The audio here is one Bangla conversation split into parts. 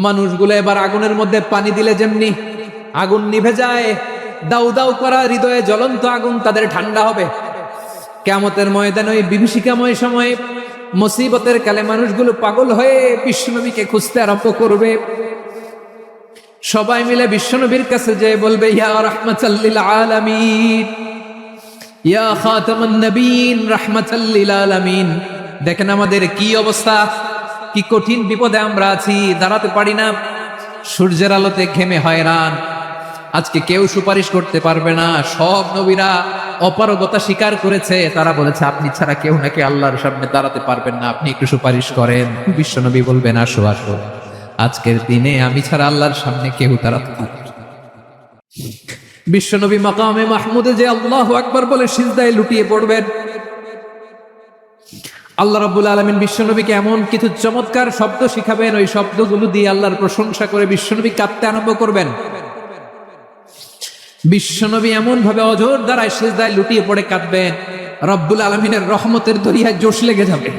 মানুষগুলো এবার আগুনের মধ্যে পানি দিলে যেমনি আগুন নিভে যায়, দাউ দাউ করা হৃদয়ে জ্বলন্ত আগুন তাদের ঠান্ডা হবে। কিয়ামতের ময়দানে ওই বিভীষিকাময় সময়ে মুসিবতের কালে মানুষগুলো পাগল হয়ে বিশ্বনবীকে খুঁজতে আরম্ভ করবে। সবাই মিলে বিশ্বনবীর কাছে যেয়ে বলবে, ইয়া রাহমাতাল লিল আলামিন, ইয়া খাতামান নবীন, রাহমাতাল লিল আলামিন। দেখেন আমাদের কি অবস্থা, কি কঠিন বিপদে আমরা আছি, দাঁড়াতে পারি না, সূর্যের আলোতে ঘেমে হয়রান। আজকে কেউ সুপারিশ করতে পারবে না। সব নবীরা অপারগতা স্বীকার করেছে, তারা বলেছে আপনি ছাড়া কেউ নাকি আল্লাহর সামনে দাঁড়াতে পারবেন না, আপনি একটু সুপারিশ করেন। বিশ্বনবী বলবেন, আসো আসো, আজকের দিনে আমি ছাড়া আল্লাহর সামনে কেউ দাঁড়াতে পারবে না। বিশ্বনবী মাকামে মাহমুদে যে আল্লাহু আকবার বলে সিজদায় লুটিয়ে পড়বেন। আল্লাহ রাব্বুল আলামিন বিশ্বনবীকে এমন কিছু চমৎকার শব্দ শিখাবেন, ওই শব্দগুলো দিয়ে আল্লাহর প্রশংসা করে বিশ্বনবী কাঁদতে আরম্ভ করবেন। বিশ্বনবী এমন ভাবে অঝোর দ্বারায় সিজদায় লুটিয়ে পড়ে কাঁদবেন, রব্বুল আলামিনের রহমতের দরিয়ায় জোশ লেগে যাবে।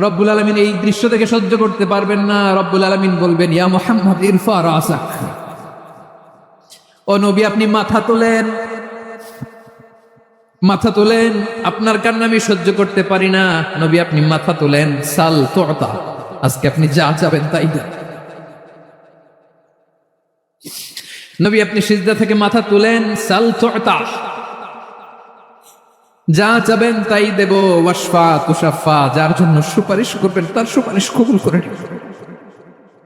রব্বুল আলামিন এই দৃশ্য থেকে সহ্য করতে পারবেন না। রব্বুল আলামিন বলবেন, ইয়া মুহাম্মদ ইরফা রাসাক, ও নবী আপনি মাথা তোলেন, মাথা তোলেন, আপনার কান্না আমি সহ্য করতে পারি না। নবী আপনি মাথা তোলেন, সাল তুতা, আজকে আপনি যা চাবেন তাই দেন। নবী আপনি সিজদা থেকে মাথা তুলেন, সাল তুতা, যা চাবেন তাই দেব। ওয়াশফা তুশাফা, যার জন্য সুপারিশ করবেন তার সুপারিশ কবুল করে নেবেন।